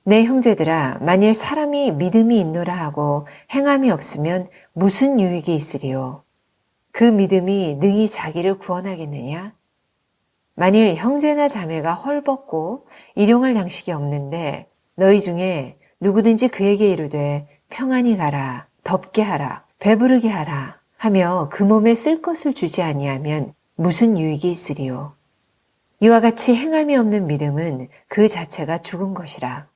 내 형제들아, 만일 사람이 믿음이 있노라 하고 행함이 없으면 무슨 유익이 있으리요? 그 믿음이 능히 자기를 구원하겠느냐? 만일 형제나 자매가 헐벗고 일용할 양식이 없는데 너희 중에 누구든지 그에게 이르되 평안히 가라, 덥게 하라, 배부르게 하라 하며 그 몸에 쓸 것을 주지 아니하면 무슨 유익이 있으리요? 이와 같이 행함이 없는 믿음은 그 자체가 죽은 것이라.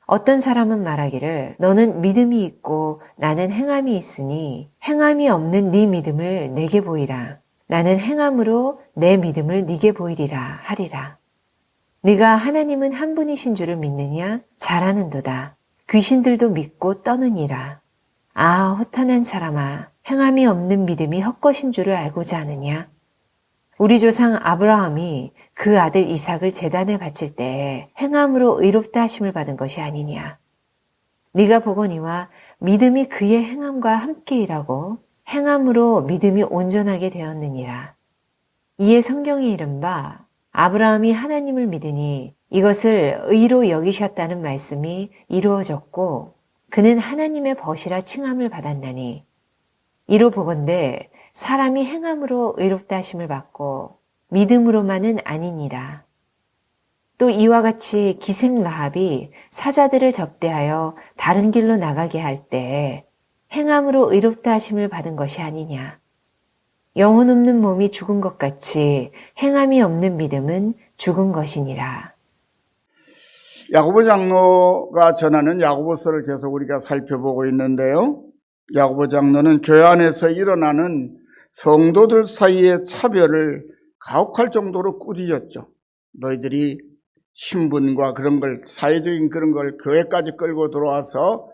어떤 사람은 말하기를 너는 믿음이 있고 나는 행함이 있으니 행함이 없는 네 믿음을 내게 보이라. 나는 행함으로 내 믿음을 네게 보이리라 하리라. 네가 하나님은 한 분이신 줄을 믿느냐? 잘하는도다. 귀신들도 믿고 떠느니라. 아, 허탄한 사람아, 행함이 없는 믿음이 헛것인 줄을 알고자 하느냐? 우리 조상 아브라함이 그 아들 이삭을 제단에 바칠 때에 행함으로 의롭다 하심을 받은 것이 아니냐. 네가 보거니와 믿음이 그의 행함과 함께 일하고 행함으로 믿음이 온전하게 되었느니라. 이에 성경에 이른바 아브라함이 하나님을 믿으니 이것을 의로 여기셨다는 말씀이 이루어졌고 그는 하나님의 벗이라 칭함을 받았나니 이로 보건대 사람이 행함으로 의롭다 하심을 받고 믿음으로만은 아니니라. 또 이와 같이 기생 라합이 사자들을 접대하여 다른 길로 나가게 할 때 행함으로 의롭다 하심을 받은 것이 아니냐. 영혼 없는 몸이 죽은 것 같이 행함이 없는 믿음은 죽은 것이니라. 야고보 장로가 전하는 야고보서를 계속 우리가 살펴보고 있는데요. 야고보 장로는 교회 안에서 일어나는 성도들 사이의 차별을 가혹할 정도로 꾸짖었죠. 너희들이 신분과 그런 걸, 사회적인 그런 걸 교회까지 끌고 들어와서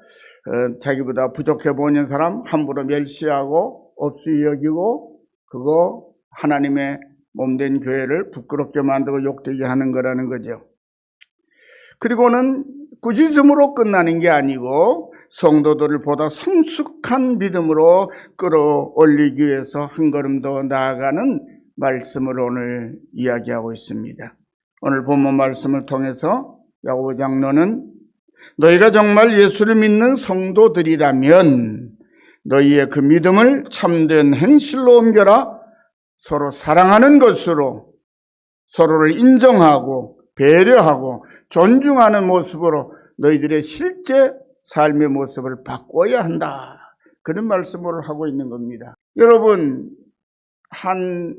자기보다 부족해 보이는 사람 함부로 멸시하고 업수히 여기고 그거 하나님의 몸된 교회를 부끄럽게 만들고 욕되게 하는 거라는 거죠. 그리고는 꾸짖음으로 끝나는 게 아니고 성도들을 보다 성숙한 믿음으로 끌어올리기 위해서 한 걸음 더 나아가는 말씀을 오늘 이야기하고 있습니다. 오늘 본문 말씀을 통해서 야고보 장로는 너희가 정말 예수를 믿는 성도들이라면 너희의 그 믿음을 참된 행실로 옮겨라. 서로 사랑하는 것으로 서로를 인정하고 배려하고 존중하는 모습으로 너희들의 실제 삶의 모습을 바꿔야 한다. 그런 말씀을 하고 있는 겁니다. 여러분, 한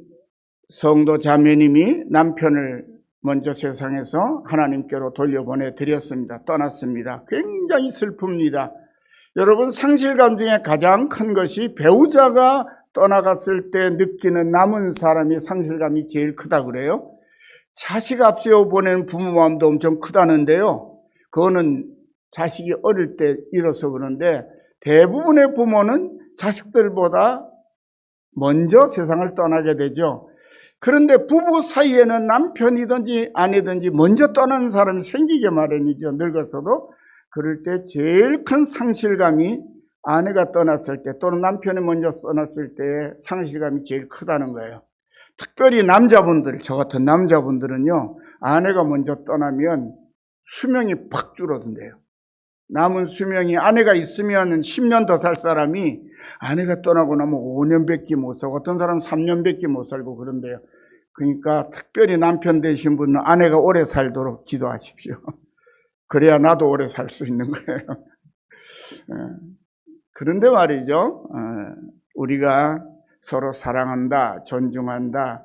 성도 자매님이 남편을 먼저 세상에서 하나님께로 돌려보내 드렸습니다. 떠났습니다. 굉장히 슬픕니다. 여러분, 상실감 중에 가장 큰 것이 배우자가 떠나갔을 때 느끼는 남은 사람이 상실감이 제일 크다 그래요. 자식 앞세워 보낸 부모 마음도 엄청 크다는데요. 그거는 자식이 어릴 때 잃어서 그런데 대부분의 부모는 자식들보다 먼저 세상을 떠나게 되죠. 그런데 부부 사이에는 남편이든지 아내든지 먼저 떠나는 사람이 생기게 마련이죠. 늙어서도. 그럴 때 제일 큰 상실감이 아내가 떠났을 때 또는 남편이 먼저 떠났을 때 상실감이 제일 크다는 거예요. 특별히 남자분들, 저 같은 남자분들은요, 아내가 먼저 떠나면 수명이 팍 줄어든대요. 남은 수명이 아내가 있으면 10년 더 살 사람이 아내가 떠나고 나면 5년밖에 못 살고 어떤 사람은 3년밖에 못 살고 그런데요. 그러니까 특별히 남편 되신 분은 아내가 오래 살도록 기도하십시오. 그래야 나도 오래 살 수 있는 거예요. 그런데 말이죠. 우리가 서로 사랑한다, 존중한다,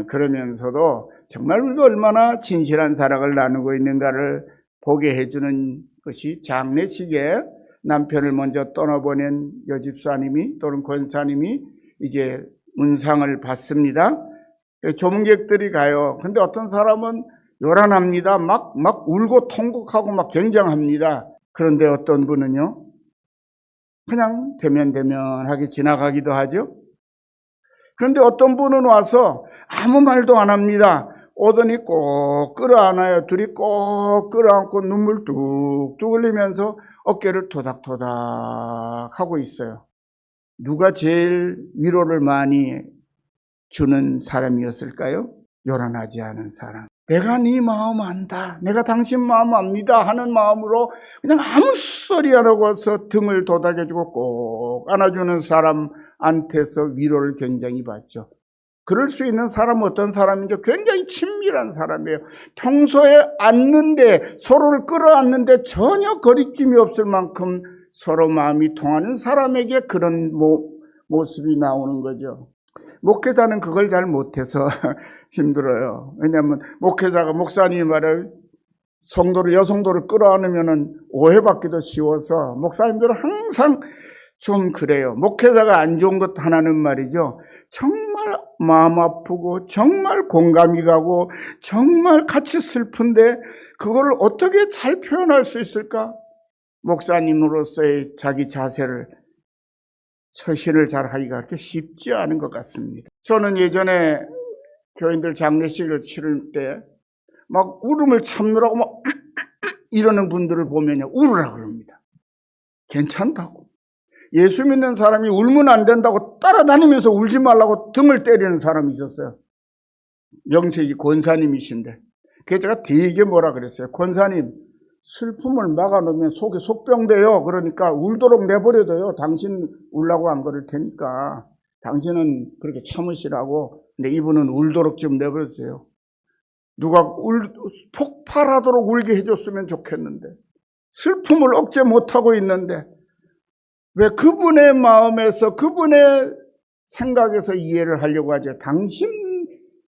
그러면서도 정말 우리가 얼마나 진실한 사랑을 나누고 있는가를 보게 해주는 것이 장례식에 남편을 먼저 떠나보낸 여집사님이 또는 권사님이 이제 문상을 받습니다. 조문객들이 가요. 근데 어떤 사람은 요란합니다. 막 울고 통곡하고 막 굉장합니다. 그런데 어떤 분은요, 그냥 대면대면하게 지나가기도 하죠. 그런데 어떤 분은 와서 아무 말도 안 합니다. 오더니 꼭 끌어안아요. 둘이 꼭 끌어안고 눈물 뚝뚝 흘리면서 어깨를 토닥토닥 하고 있어요. 누가 제일 위로를 많이 주는 사람이었을까요? 요란하지 않은 사람. 내가 네 마음 안다, 내가 당신 마음 압니다 하는 마음으로 그냥 아무 소리 안 하고서 등을 도닥여주고 꼭 안아주는 사람한테서 위로를 굉장히 받죠. 그럴 수 있는 사람은 어떤 사람인지 굉장히 친밀한 사람이에요. 평소에 안는데, 서로를 끌어안는데 전혀 거리낌이 없을 만큼 서로 마음이 통하는 사람에게 그런 모습이 나오는 거죠. 목회자는 그걸 잘 못해서 힘들어요. 왜냐하면 목회자가 목사님이 말해 성도를, 여성도를 끌어안으면 오해받기도 쉬워서 목사님들은 항상 좀 그래요. 목회자가 안 좋은 것 하나는 말이죠, 정말 마음 아프고 정말 공감이 가고 정말 같이 슬픈데 그걸 어떻게 잘 표현할 수 있을까? 목사님으로서의 자기 자세를, 처신을 잘 하기가 그렇게 쉽지 않은 것 같습니다. 저는 예전에 교인들 장례식을 치를 때 막 울음을 참느라고 막 이러는 분들을 보면요, 울으라 그럽니다. 괜찮다고. 예수 믿는 사람이 울면 안 된다고 따라다니면서 울지 말라고 등을 때리는 사람이 있었어요. 명색이 권사님이신데, 그래서 제가 되게 뭐라 그랬어요. 권사님, 슬픔을 막아놓으면 속에 속병돼요. 그러니까 울도록 내버려둬요. 당신 울라고 안 그럴 테니까 당신은 그렇게 참으시라고. 근데 이분은 울도록 좀 내버려주세요. 누가 폭발하도록 울게 해줬으면 좋겠는데, 슬픔을 억제 못하고 있는데 왜 그분의 마음에서, 그분의 생각에서 이해를 하려고 하죠. 당신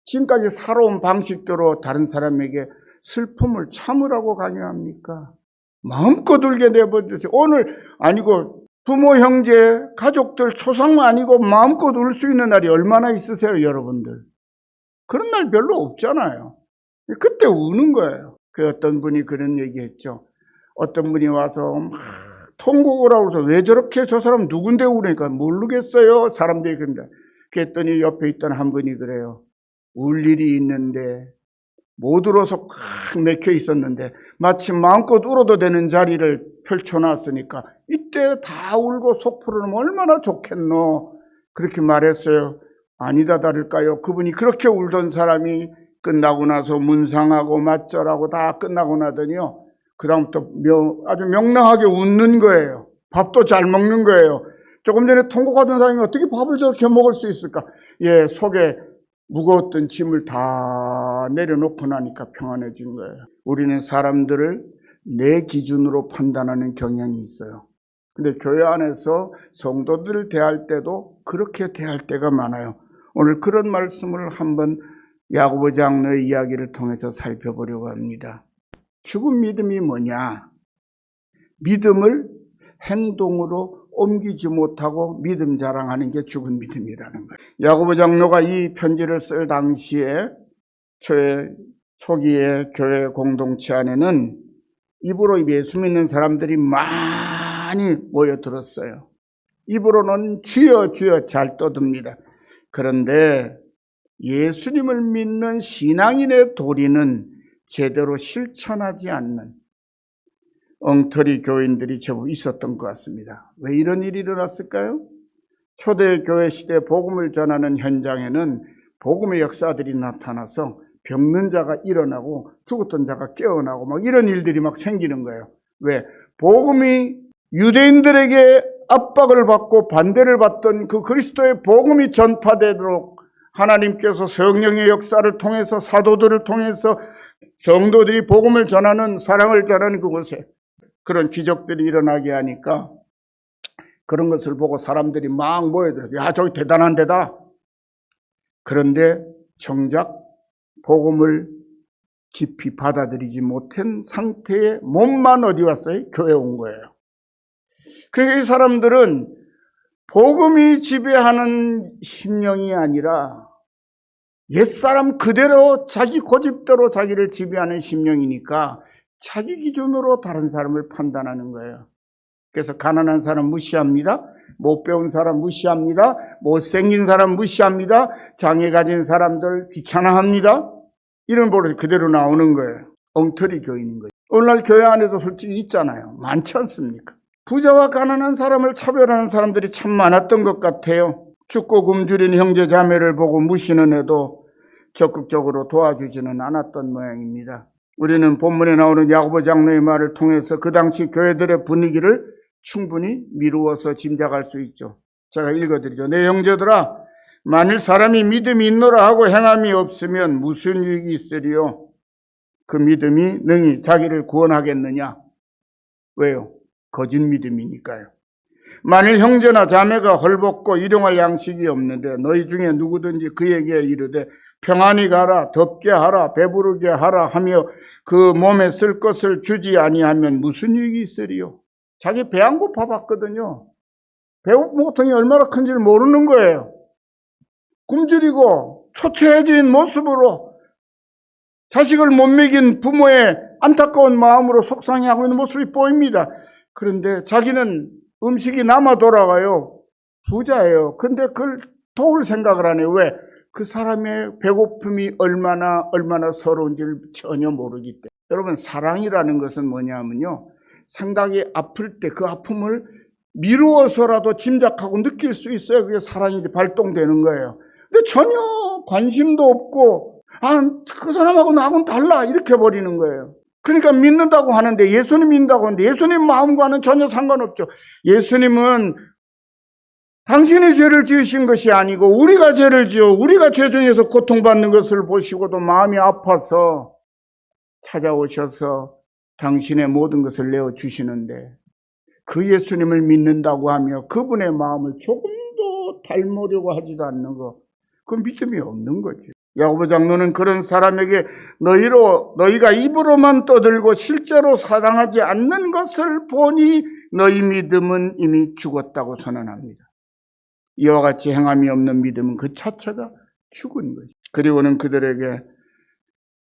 지금까지 살아온 방식대로 다른 사람에게 슬픔을 참으라고 강요합니까? 마음껏 울게 내버려주세요. 오늘 아니고 부모, 형제, 가족들, 초상 아니고 마음껏 울 수 있는 날이 얼마나 있으세요, 여러분들? 그런 날 별로 없잖아요. 그때 우는 거예요. 그 어떤 분이 그런 얘기했죠. 어떤 분이 와서 막 통곡을 하고 왜 저렇게 저 사람 누군데 우니까 모르겠어요. 사람들이 그런다. 그랬더니 옆에 있던 한 분이 그래요. 울 일이 있는데 못 울어서 꽉 맥혀 있었는데 마침 마음껏 울어도 되는 자리를 펼쳐놨으니까 이때 다 울고 속 풀어놓으면 얼마나 좋겠노. 그렇게 말했어요. 아니다 다를까요. 그분이 그렇게 울던 사람이 끝나고 나서 문상하고 맞절하고 다 끝나고 나더니요, 그 다음부터 아주 명랑하게 웃는 거예요. 밥도 잘 먹는 거예요. 조금 전에 통곡하던 사람이 어떻게 밥을 저렇게 먹을 수 있을까? 예, 속에 무거웠던 짐을 다 내려놓고 나니까 평안해진 거예요. 우리는 사람들을 내 기준으로 판단하는 경향이 있어요. 근데 교회 안에서 성도들을 대할 때도 그렇게 대할 때가 많아요. 오늘 그런 말씀을 한번 야고보 장로의 이야기를 통해서 살펴보려고 합니다. 죽은 믿음이 뭐냐? 믿음을 행동으로 옮기지 못하고 믿음 자랑하는 게 죽은 믿음이라는 거예요. 야고보 장로가 이 편지를 쓸 당시에 초기에 교회 공동체 안에는 입으로 예수 믿는 사람들이 많이 모여들었어요. 입으로는 주여 주여 잘 떠듭니다. 그런데 예수님을 믿는 신앙인의 도리는 제대로 실천하지 않는 엉터리 교인들이 제법 있었던 것 같습니다. 왜 이런 일이 일어났을까요? 초대교회 시대 복음을 전하는 현장에는 복음의 역사들이 나타나서 병든 자가 일어나고 죽었던 자가 깨어나고 막 이런 일들이 막 생기는 거예요. 왜? 복음이 유대인들에게 압박을 받고 반대를 받던 그 그리스도의 복음이 전파되도록 하나님께서 성령의 역사를 통해서 사도들을 통해서 성도들이 복음을 전하는, 사랑을 전하는 그곳에 그런 기적들이 일어나게 하니까 그런 것을 보고 사람들이 막 모여들어요. 야, 저기 대단한 데다. 그런데 정작 복음을 깊이 받아들이지 못한 상태에 몸만 어디 왔어요? 교회 온 거예요. 그러니까 이 사람들은 복음이 지배하는 심령이 아니라 옛사람 그대로 자기 고집대로 자기를 지배하는 심령이니까 자기 기준으로 다른 사람을 판단하는 거예요. 그래서 가난한 사람 무시합니다. 못 배운 사람 무시합니다. 못생긴 사람 무시합니다. 장애 가진 사람들 귀찮아합니다. 이런 버릇이 그대로 나오는 거예요. 엉터리 교인인 거예요. 오늘날 교회 안에도 솔직히 있잖아요. 많지 않습니까? 부자와 가난한 사람을 차별하는 사람들이 참 많았던 것 같아요. 춥고 굶주린 형제 자매를 보고 무시는 해도 적극적으로 도와주지는 않았던 모양입니다. 우리는 본문에 나오는 야고보 장로의 말을 통해서 그 당시 교회들의 분위기를 충분히 미루어서 짐작할 수 있죠. 제가 읽어드리죠. 내 형제들아, 만일 사람이 믿음이 있노라 하고 행함이 없으면 무슨 유익이 있으리요? 그 믿음이 능히 자기를 구원하겠느냐? 왜요? 거짓 믿음이니까요. 만일 형제나 자매가 헐벗고 일용할 양식이 없는데 너희 중에 누구든지 그에게 이르되 평안히 가라, 덥게 하라, 배부르게 하라 하며 그 몸에 쓸 것을 주지 아니하면 무슨 유익이 있으리요? 자기 배 안 고파봤거든요. 배고픔이 얼마나 큰지를 모르는 거예요. 굶주리고 초췌해진 모습으로 자식을 못 먹인 부모의 안타까운 마음으로 속상해하고 있는 모습이 보입니다. 그런데 자기는 음식이 남아 돌아가요. 부자예요. 근데 그걸 도울 생각을 안 해요. 왜? 그 사람의 배고픔이 얼마나 서러운지를 전혀 모르기 때문에. 여러분, 사랑이라는 것은 뭐냐면요, 상당히 아플 때 그 아픔을 미루어서라도 짐작하고 느낄 수 있어야 그게 사랑이 발동되는 거예요. 근데 전혀 관심도 없고 그 사람하고 나하고는 달라 이렇게 버리는 거예요. 그러니까 믿는다고 하는데, 예수님 믿는다고 하는데 예수님 마음과는 전혀 상관없죠. 예수님은 당신이 죄를 지으신 것이 아니고 우리가 죄를 지어 우리가 죄 중에서 고통받는 것을 보시고도 마음이 아파서 찾아오셔서 당신의 모든 것을 내어주시는데, 그 예수님을 믿는다고 하며 그분의 마음을 조금도 닮으려고 하지도 않는 거, 그건 믿음이 없는 거지. 야고보 장로는 그런 사람에게 너희가 입으로만 떠들고 실제로 사랑하지 않는 것을 보니 너희 믿음은 이미 죽었다고 선언합니다. 이와 같이 행함이 없는 믿음은 그 자체가 죽은 거죠. 그리고는 그들에게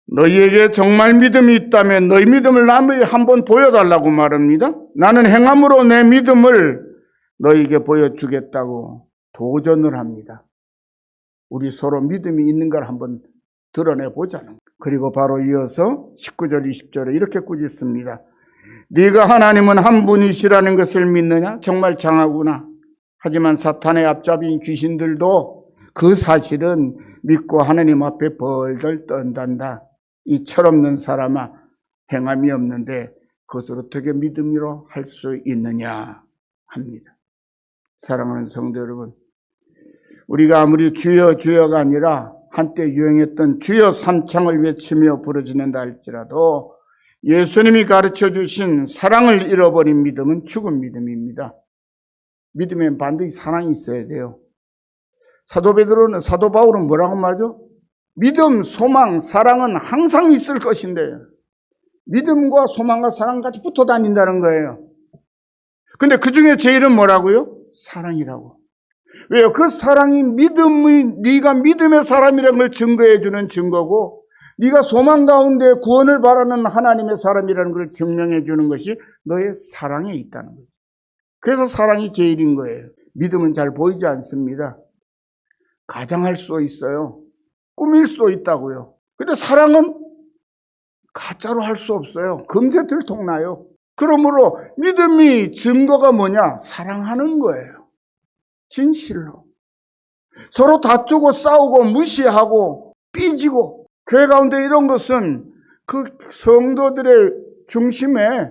너희에게 정말 믿음이 있다면 너희 믿음을 남에게 한번 보여달라고 말합니다. 나는 행함으로 내 믿음을 너희에게 보여주겠다고 도전을 합니다. 우리 서로 믿음이 있는 걸 한번 드러내보자는 거예요. 그리고 바로 이어서 19절 20절에 이렇게 꾸짖습니다. 네가 하나님은 한 분이시라는 것을 믿느냐? 정말 장하구나. 하지만 사탄의 앞잡이인 귀신들도 그 사실은 믿고 하나님 앞에 벌벌 떤단다. 이 철없는 사람아, 행함이 없는데 그것을 어떻게 믿음으로 할 수 있느냐 합니다. 사랑하는 성도 여러분, 우리가 아무리 주여 주여가 아니라 한때 유행했던 주여 삼창을 외치며 부르짖는다 할지라도 예수님이 가르쳐 주신 사랑을 잃어버린 믿음은 죽은 믿음입니다. 믿음엔 반드시 사랑이 있어야 돼요. 사도 바울은 뭐라고 말하죠? 믿음, 소망, 사랑은 항상 있을 것인데, 믿음과 소망과 사랑 같이 붙어 다닌다는 거예요. 근데 그 중에 제일은 뭐라고요? 사랑이라고. 왜요? 그 사랑이 네가 믿음의 사람이라는 걸 증거해 주는 증거고, 네가 소망 가운데 구원을 바라는 하나님의 사람이라는 걸 증명해 주는 것이 너의 사랑에 있다는 거예요. 그래서 사랑이 제일인 거예요. 믿음은 잘 보이지 않습니다. 가장할 수 있어요. 꾸밀 수 있다고요. 근데 사랑은 가짜로 할 수 없어요. 금세 들통나요. 그러므로 믿음이 증거가 뭐냐? 사랑하는 거예요. 진실로. 서로 다투고 싸우고 무시하고 삐지고, 교회 가운데 이런 것은 그 성도들의 중심에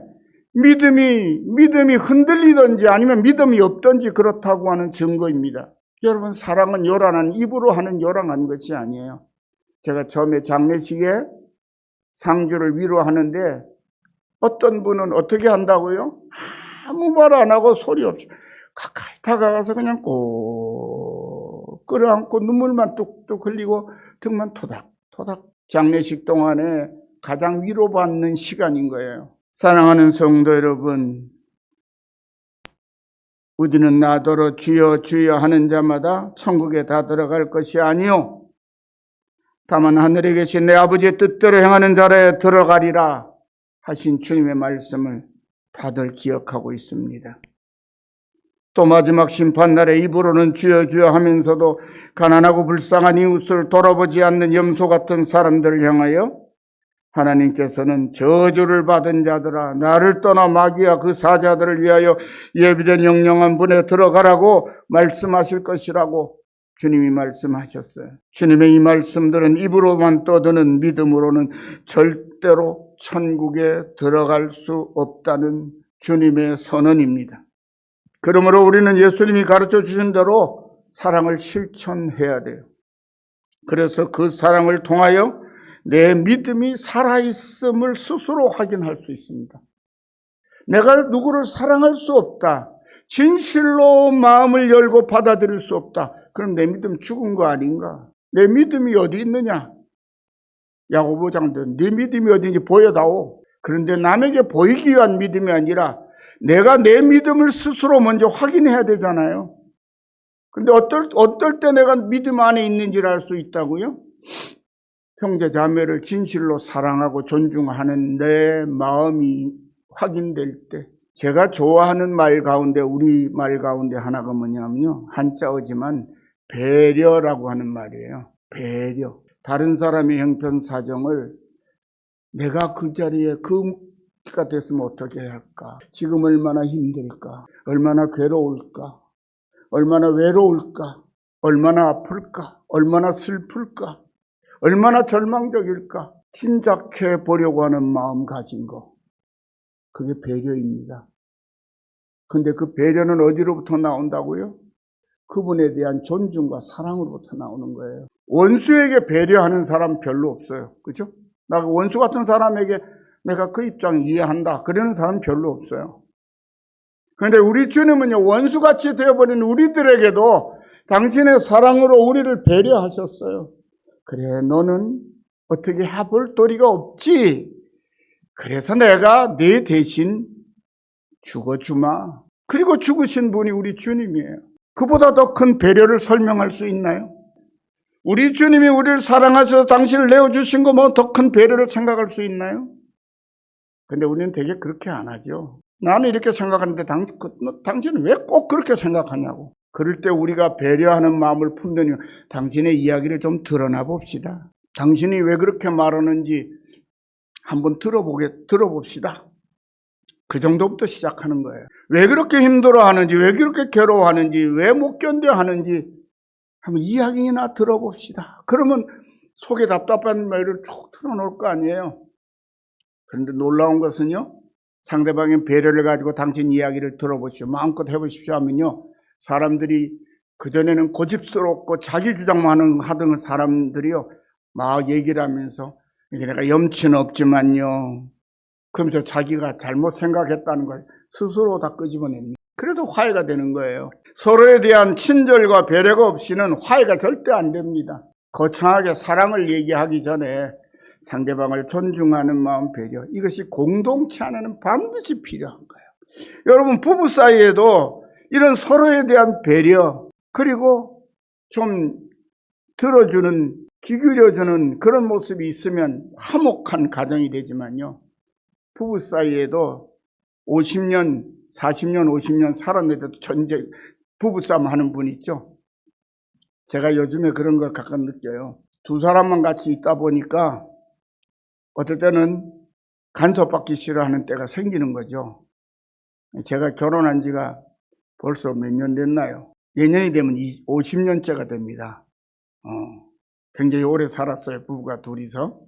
믿음이 흔들리든지 아니면 믿음이 없든지 그렇다고 하는 증거입니다. 여러분, 사랑은 요란한 입으로 하는 요란한 것이 아니에요. 제가 처음에 장례식에 상주를 위로하는데 어떤 분은 어떻게 한다고요? 아무 말 안 하고 소리 없이 가까이 다가가서 그냥 꼭 끌어안고 눈물만 뚝뚝 흘리고 등만 토닥토닥. 장례식 동안에 가장 위로받는 시간인 거예요. 사랑하는 성도 여러분, 우리는 나더러 주여 주여 하는 자마다 천국에 다 들어갈 것이 아니요 다만 하늘에 계신 내 아버지의 뜻대로 행하는 자라에 들어가리라 하신 주님의 말씀을 다들 기억하고 있습니다. 또 마지막 심판날에 입으로는 주여 주여 하면서도 가난하고 불쌍한 이웃을 돌아보지 않는 염소 같은 사람들을 향하여 하나님께서는 저주를 받은 자들아, 나를 떠나 마귀와 그 사자들을 위하여 예비된 영영한 문에 들어가라고 말씀하실 것이라고 주님이 말씀하셨어요. 주님의 이 말씀들은 입으로만 떠드는 믿음으로는 절대로 천국에 들어갈 수 없다는 주님의 선언입니다. 그러므로 우리는 예수님이 가르쳐 주신 대로 사랑을 실천해야 돼요. 그래서 그 사랑을 통하여 내 믿음이 살아있음을 스스로 확인할 수 있습니다. 내가 누구를 사랑할 수 없다, 진실로 마음을 열고 받아들일 수 없다, 그럼 내 믿음 죽은 거 아닌가? 내 믿음이 어디 있느냐? 야고보 장로는 네 믿음이 어디인지 보여다오. 그런데 남에게 보이기 위한 믿음이 아니라 내가 내 믿음을 스스로 먼저 확인해야 되잖아요. 근데 어떨 때 내가 믿음 안에 있는지를 알 수 있다고요? 형제 자매를 진실로 사랑하고 존중하는 내 마음이 확인될 때, 제가 좋아하는 말 가운데, 우리 말 가운데 하나가 뭐냐면요, 한자어지만 배려라고 하는 말이에요. 배려. 다른 사람의 형편 사정을 내가 그 자리에 그가 됐으면 어떻게 할까? 지금 얼마나 힘들까? 얼마나 괴로울까? 얼마나 외로울까? 얼마나 아플까? 얼마나 슬플까? 얼마나 절망적일까? 짐작해 보려고 하는 마음 가진 거. 그게 배려입니다. 근데 그 배려는 어디로부터 나온다고요? 그분에 대한 존중과 사랑으로부터 나오는 거예요. 원수에게 배려하는 사람 별로 없어요. 그죠? 나 원수 같은 사람에게 내가 그 입장 이해한다, 그러는 사람 별로 없어요. 그런데 우리 주님은요, 원수같이 되어버린 우리들에게도 당신의 사랑으로 우리를 배려하셨어요. 그래, 너는 어떻게 해볼 도리가 없지. 그래서 내가 네 대신 죽어주마. 그리고 죽으신 분이 우리 주님이에요. 그보다 더 큰 배려를 설명할 수 있나요? 우리 주님이 우리를 사랑하셔서 당신을 내어주신 거 뭐 더 큰 배려를 생각할 수 있나요? 근데 우리는 되게 그렇게 안 하죠. 나는 이렇게 생각하는데 당신은 왜 꼭 그렇게 생각하냐고. 그럴 때 우리가 배려하는 마음을 품더니 당신의 이야기를 좀 드러나 봅시다. 당신이 왜 그렇게 말하는지 한번 들어봅시다. 그 정도부터 시작하는 거예요. 왜 그렇게 힘들어하는지, 왜 그렇게 괴로워하는지, 왜 못 견뎌 하는지 한번 이야기나 들어봅시다. 그러면 속에 답답한 말을 쭉 틀어놓을 거 아니에요. 그런데 놀라운 것은요, 상대방의 배려를 가지고 당신 이야기를 들어보십시오, 마음껏 해보십시오 하면요, 사람들이 그전에는 고집스럽고 자기 주장만 하던 사람들이요, 막 얘기를 하면서 내가 염치는 없지만요, 그러면서 자기가 잘못 생각했다는 걸 스스로 다 끄집어냅니다. 그래서 화해가 되는 거예요. 서로에 대한 친절과 배려가 없이는 화해가 절대 안 됩니다. 거창하게 사랑을 얘기하기 전에 상대방을 존중하는 마음, 배려, 이것이 공동체 안에는 반드시 필요한 거예요. 여러분, 부부 사이에도 이런 서로에 대한 배려, 그리고 좀 들어주는, 기울여주는 그런 모습이 있으면 화목한 가정이 되지만요, 부부 사이에도 50년, 40년, 50년 살았는데도 부부싸움 하는 분 있죠? 제가 요즘에 그런 걸 가끔 느껴요. 두 사람만 같이 있다 보니까 어떨 때는 간섭받기 싫어하는 때가 생기는 거죠. 제가 결혼한 지가 벌써 몇 년 됐나요? 내년이 되면 50년째가 됩니다. 굉장히 오래 살았어요, 부부가 둘이서.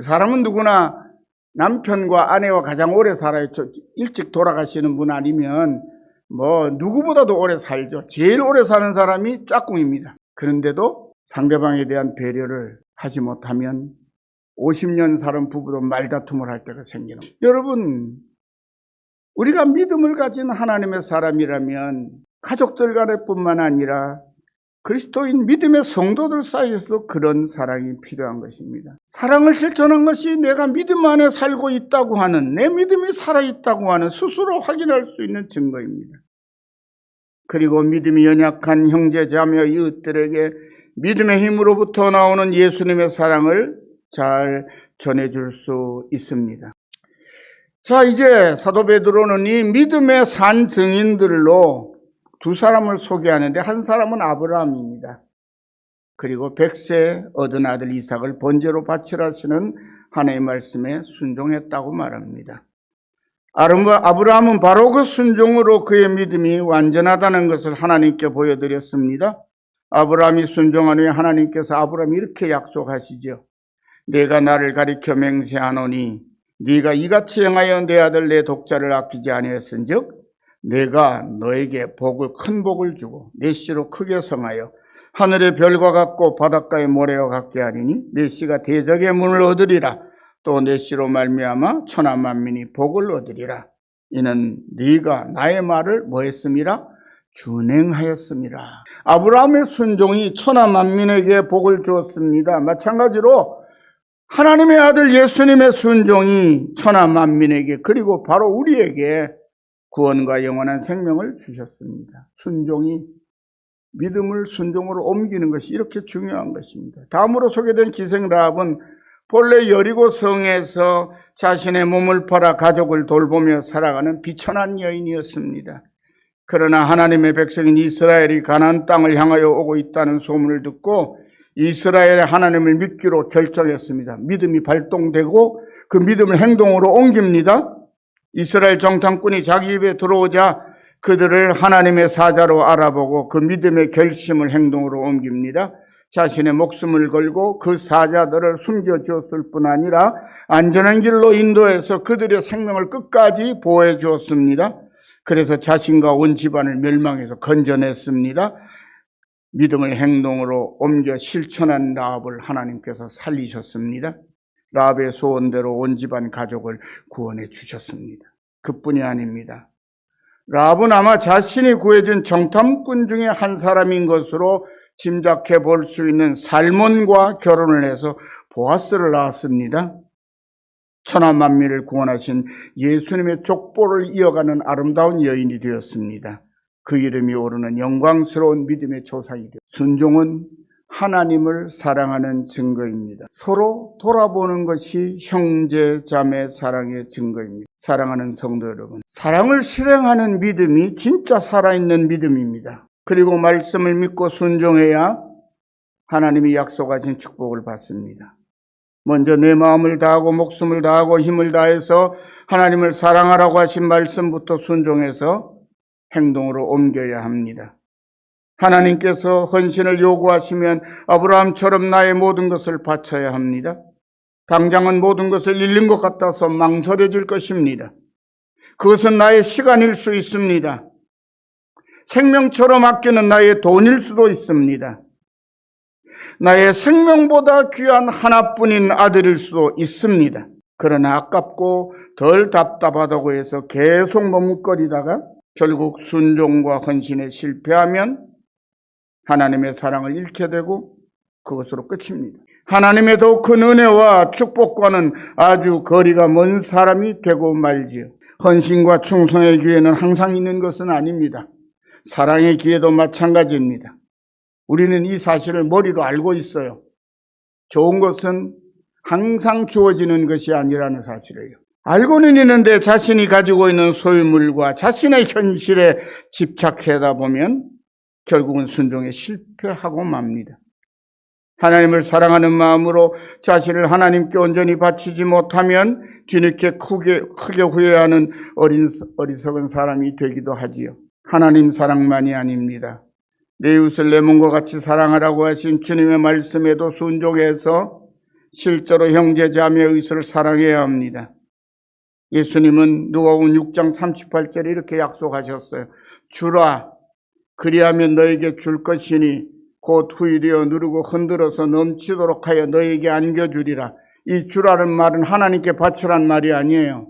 사람은 누구나 남편과 아내와 가장 오래 살아요. 일찍 돌아가시는 분 아니면 뭐 누구보다도 오래 살죠. 제일 오래 사는 사람이 짝꿍입니다. 그런데도 상대방에 대한 배려를 하지 못하면 50년 살은 부부도 말다툼을 할 때가 생기는 거예요. 여러분, 우리가 믿음을 가진 하나님의 사람이라면 가족들 간에뿐만 아니라 그리스도인 믿음의 성도들 사이에서도 그런 사랑이 필요한 것입니다. 사랑을 실천한 것이 내가 믿음 안에 살고 있다고 하는, 내 믿음이 살아있다고 하는 스스로 확인할 수 있는 증거입니다. 그리고 믿음이 연약한 형제 자매 이웃들에게 믿음의 힘으로부터 나오는 예수님의 사랑을 잘 전해줄 수 있습니다. 자, 이제 사도 베드로는 이 믿음의 산 증인들로 두 사람을 소개하는데, 한 사람은 아브라함입니다. 그리고 100세 얻은 아들 이삭을 번제로 바치라시는 하나님의 말씀에 순종했다고 말합니다. 아브라함은 바로 그 순종으로 그의 믿음이 완전하다는 것을 하나님께 보여드렸습니다. 아브라함이 순종한 후에 하나님께서 아브라함이 이렇게 약속하시죠. 내가 나를 가리켜 맹세하노니 네가 이같이 행하여 내 아들 내 독자를 아끼지 아니했은즉 내가 너에게 큰 복을 주고 내 씨로 크게 성하여 하늘의 별과 같고 바닷가의 모래와 같게 하리니 내 씨가 대적의 문을 얻으리라. 또 내 씨로 말미암아 천하 만민이 복을 얻으리라. 이는 네가 나의 말을 뭐했음이라? 준행하였음이라. 아브라함의 순종이 천하 만민에게 복을 주었습니다. 마찬가지로 하나님의 아들 예수님의 순종이 천하 만민에게 그리고 바로 우리에게 구원과 영원한 생명을 주셨습니다. 순종이 믿음을 순종으로 옮기는 것이 이렇게 중요한 것입니다. 다음으로 소개된 기생 라합은 본래 여리고 성에서 자신의 몸을 팔아 가족을 돌보며 살아가는 비천한 여인이었습니다. 그러나 하나님의 백성인 이스라엘이 가나안 땅을 향하여 오고 있다는 소문을 듣고 이스라엘의 하나님을 믿기로 결정했습니다. 믿음이 발동되고 그 믿음을 행동으로 옮깁니다. 이스라엘 정탐꾼이 자기 입에 들어오자 그들을 하나님의 사자로 알아보고 그 믿음의 결심을 행동으로 옮깁니다. 자신의 목숨을 걸고 그 사자들을 숨겨주었을 뿐 아니라 안전한 길로 인도해서 그들의 생명을 끝까지 보호해 주었습니다. 그래서 자신과 온 집안을 멸망해서 건져냈습니다. 믿음을 행동으로 옮겨 실천한 라합을 하나님께서 살리셨습니다. 라합의 소원대로 온 집안 가족을 구원해 주셨습니다. 그뿐이 아닙니다. 라합은 아마 자신이 구해준 정탐꾼 중에 한 사람인 것으로 짐작해 볼 수 있는 살몬과 결혼을 해서 보아스를 낳았습니다. 천하 만민을 구원하신 예수님의 족보를 이어가는 아름다운 여인이 되었습니다. 그 이름이 오르는 영광스러운 믿음의 조상이 되었습니다. 순종은 하나님을 사랑하는 증거입니다. 서로 돌아보는 것이 형제 자매 사랑의 증거입니다. 사랑하는 성도 여러분, 사랑을 실행하는 믿음이 진짜 살아있는 믿음입니다. 그리고 말씀을 믿고 순종해야 하나님이 약속하신 축복을 받습니다. 먼저 내 마음을 다하고 목숨을 다하고 힘을 다해서 하나님을 사랑하라고 하신 말씀부터 순종해서 행동으로 옮겨야 합니다. 하나님께서 헌신을 요구하시면 아브라함처럼 나의 모든 것을 바쳐야 합니다. 당장은 모든 것을 잃는 것 같아서 망설여질 것입니다. 그것은 나의 시간일 수 있습니다. 생명처럼 아끼는 나의 돈일 수도 있습니다. 나의 생명보다 귀한 하나뿐인 아들일 수도 있습니다. 그러나 아깝고 덜 답답하다고 해서 계속 머뭇거리다가 결국 순종과 헌신에 실패하면 하나님의 사랑을 잃게 되고 그것으로 끝입니다. 하나님의 더 큰 은혜와 축복과는 아주 거리가 먼 사람이 되고 말지요. 헌신과 충성의 기회는 항상 있는 것은 아닙니다. 사랑의 기회도 마찬가지입니다. 우리는 이 사실을 머리로 알고 있어요. 좋은 것은 항상 주어지는 것이 아니라는 사실이에요. 알고는 있는데 자신이 가지고 있는 소유물과 자신의 현실에 집착하다 보면 결국은 순종에 실패하고 맙니다. 하나님을 사랑하는 마음으로 자신을 하나님께 온전히 바치지 못하면 뒤늦게 크게 후회하는 어리석은 사람이 되기도 하지요. 하나님 사랑만이 아닙니다. 내 이웃을 내 몸과 같이 사랑하라고 하신 주님의 말씀에도 순종해서 실제로 형제 자매의 이웃을 사랑해야 합니다. 예수님은 누가복음 6장 38절에 이렇게 약속하셨어요. 주라, 그리하면 너에게 줄 것이니 곧 후일이여 누르고 흔들어서 넘치도록 하여 너에게 안겨주리라. 이 주라는 말은 하나님께 바치란 말이 아니에요.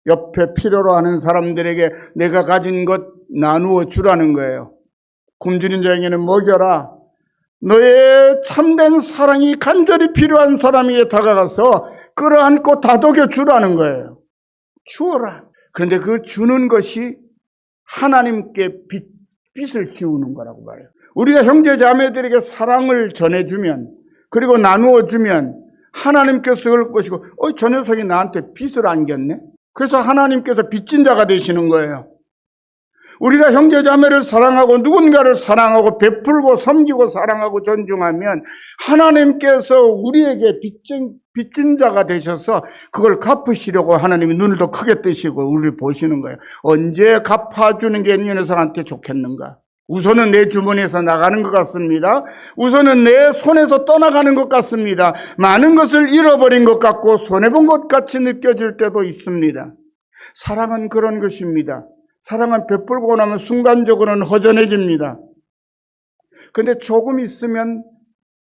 옆에 필요로 하는 사람들에게 내가 가진 것 나누어 주라는 거예요. 굶주린 자에게는 먹여라. 너의 참된 사랑이 간절히 필요한 사람에게 다가가서 끌어안고 다독여 주라는 거예요. 주어라. 그런데 그 주는 것이 하나님께 빚을 지우는 거라고 말해요. 우리가 형제 자매들에게 사랑을 전해주면 그리고 나누어주면 하나님께서 그럴 것이고 저 녀석이 나한테 빚을 안겼네. 그래서 하나님께서 빚진 자가 되시는 거예요. 우리가 형제 자매를 사랑하고 누군가를 사랑하고 베풀고 섬기고 사랑하고 존중하면 하나님께서 우리에게 빚진 자가 되셔서 그걸 갚으시려고 하나님이 눈을 더 크게 뜨시고 우리를 보시는 거예요. 언제 갚아주는 게 이 녀석한테 좋겠는가? 우선은 내 주머니에서 나가는 것 같습니다. 우선은 내 손에서 떠나가는 것 같습니다. 많은 것을 잃어버린 것 같고 손해본 것 같이 느껴질 때도 있습니다. 사랑은 그런 것입니다. 사랑은 베풀고 나면 순간적으로는 허전해집니다. 근데 조금 있으면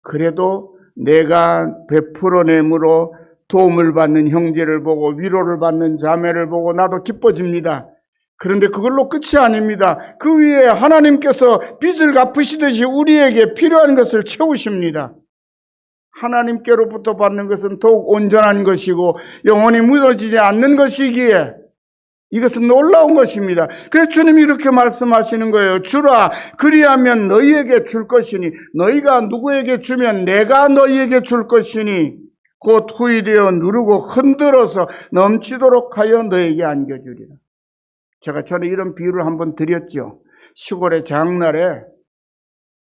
그래도 내가 베풀어냄으로 도움을 받는 형제를 보고 위로를 받는 자매를 보고 나도 기뻐집니다. 그런데 그걸로 끝이 아닙니다. 그 위에 하나님께서 빚을 갚으시듯이 우리에게 필요한 것을 채우십니다. 하나님께로부터 받는 것은 더욱 온전한 것이고 영원히 무너지지 않는 것이기에 이것은 놀라운 것입니다. 그래서 주님이 이렇게 말씀하시는 거예요. 주라, 그리하면 너희에게 줄 것이니, 너희가 누구에게 주면 내가 너희에게 줄 것이니 곧 후일되어 누르고 흔들어서 넘치도록 하여 너희에게 안겨주리라. 제가 전에 이런 비유를 한번 드렸죠. 시골의 장날에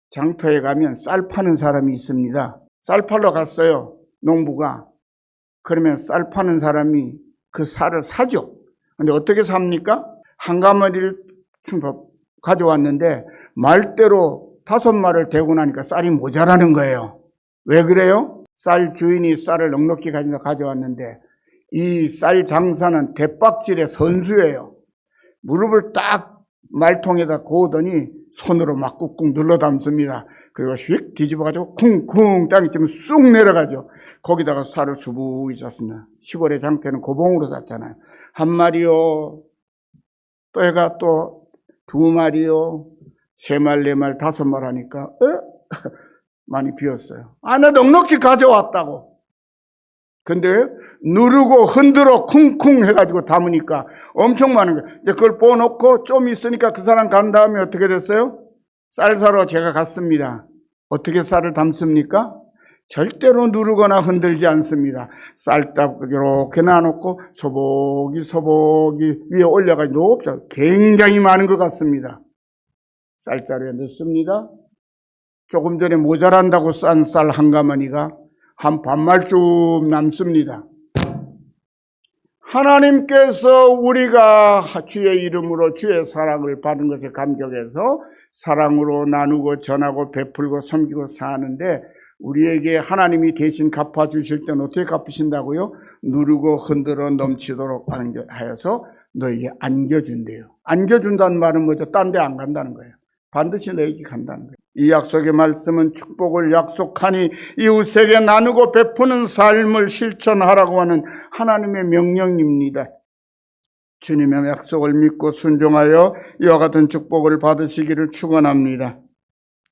장터에 가면 쌀 파는 사람이 있습니다. 쌀 팔러 갔어요, 농부가. 그러면 쌀 파는 사람이 그 쌀을 사죠. 근데 어떻게 삽니까? 한 가마리를 가져왔는데 말대로 5마리를 대고 나니까 쌀이 모자라는 거예요. 왜 그래요? 쌀 주인이 쌀을 넉넉히 가져왔는데 이 쌀 장사는 대박질의 선수예요. 무릎을 딱 말통에다 고으더니 손으로 막 꾹꾹 눌러 담습니다. 그리고 휙 뒤집어가지고 쿵쿵 땅에 치면 쑥 내려가죠. 거기다가 쌀을 수북이 쌌습니다. 시골의 장터는 고봉으로 쌌잖아요. 한 마리요, 또 해가 또 2마리요, 3말, 4말, 5말 하니까 많이 비었어요. 나 넉넉히 가져왔다고. 근데 누르고 흔들어 쿵쿵 해가지고 담으니까 엄청 많은 거예요. 이제 그걸 뽀놓고 좀 있으니까 그 사람 간 다음에 어떻게 됐어요? 쌀 사러 제가 갔습니다. 어떻게 쌀을 담습니까? 절대로 누르거나 흔들지 않습니다. 쌀딱 이렇게 놔놓고 소복이 위에 올려가지고 높죠. 굉장히 많은 것 같습니다. 쌀자루에 넣습니다. 조금 전에 모자란다고 싼 쌀 한 가마니가 한 반말쯤 남습니다. 하나님께서 우리가 주의 이름으로 주의 사랑을 받은 것에 감격해서 사랑으로 나누고 전하고 베풀고 섬기고 사는데 우리에게 하나님이 대신 갚아주실 때는 어떻게 갚으신다고요? 누르고 흔들어 넘치도록 하여서 너에게 안겨준대요. 안겨준다는 말은 뭐죠? 딴 데 안 간다는 거예요. 반드시 너에게 간다는 거예요. 이 약속의 말씀은 축복을 약속하니 이웃에게 나누고 베푸는 삶을 실천하라고 하는 하나님의 명령입니다. 주님의 약속을 믿고 순종하여 이와 같은 축복을 받으시기를 축원합니다.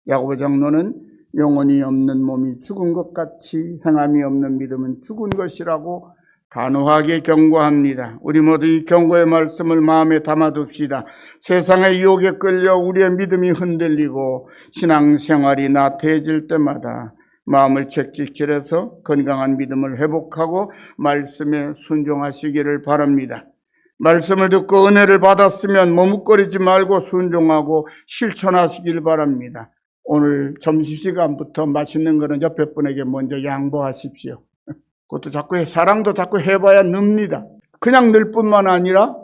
야고보 장로는 영혼이 없는 몸이 죽은 것 같이 행함이 없는 믿음은 죽은 것이라고 단호하게 경고합니다. 우리 모두 이 경고의 말씀을 마음에 담아둡시다. 세상의 유혹에 끌려 우리의 믿음이 흔들리고 신앙생활이 나태해질 때마다 마음을 채찍질해서 건강한 믿음을 회복하고 말씀에 순종하시기를 바랍니다. 말씀을 듣고 은혜를 받았으면 머뭇거리지 말고 순종하고 실천하시길 바랍니다. 오늘 점심시간부터 맛있는 거는 옆에 분에게 먼저 양보하십시오. 그것도 사랑도 자꾸 해봐야 늡니다. 그냥 늘 뿐만 아니라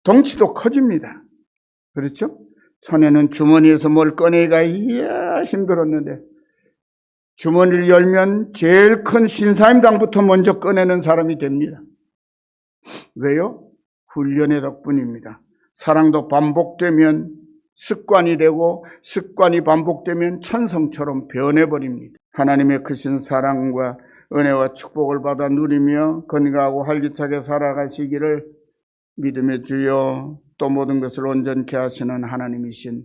덩치도 커집니다. 그렇죠? 전에는 주머니에서 뭘 꺼내기가 이야 힘들었는데 주머니를 열면 제일 큰 신사임당부터 먼저 꺼내는 사람이 됩니다. 왜요? 훈련의 덕분입니다. 사랑도 반복되면 습관이 되고 습관이 반복되면 천성처럼 변해버립니다. 하나님의 크신 사랑과 은혜와 축복을 받아 누리며 건강하고 활기차게 살아가시기를 믿음의 주여 또 모든 것을 온전케 하시는 하나님이신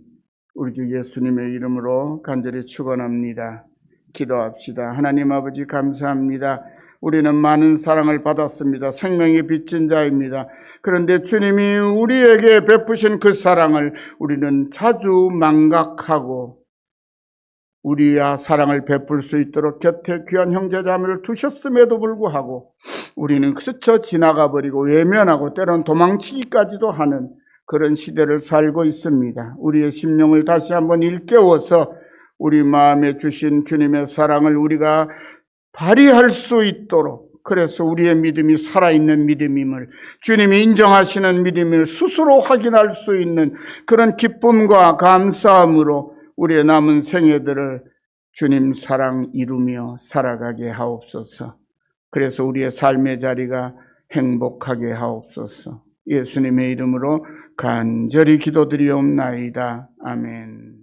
우리 주 예수님의 이름으로 간절히 축원합니다. 기도합시다. 하나님 아버지 감사합니다. 우리는 많은 사랑을 받았습니다. 생명이 빚진 자입니다. 그런데 주님이 우리에게 베푸신 그 사랑을 우리는 자주 망각하고 우리야 사랑을 베풀 수 있도록 곁에 귀한 형제자매를 두셨음에도 불구하고 우리는 스쳐 지나가 버리고 외면하고 때론 도망치기까지도 하는 그런 시대를 살고 있습니다. 우리의 심령을 다시 한번 일깨워서 우리 마음에 주신 주님의 사랑을 우리가 발휘할 수 있도록 그래서 우리의 믿음이 살아있는 믿음임을, 주님이 인정하시는 믿음을 스스로 확인할 수 있는 그런 기쁨과 감사함으로 우리의 남은 생애들을 주님 사랑 이루며 살아가게 하옵소서. 그래서 우리의 삶의 자리가 행복하게 하옵소서. 예수님의 이름으로 간절히 기도드리옵나이다. 아멘.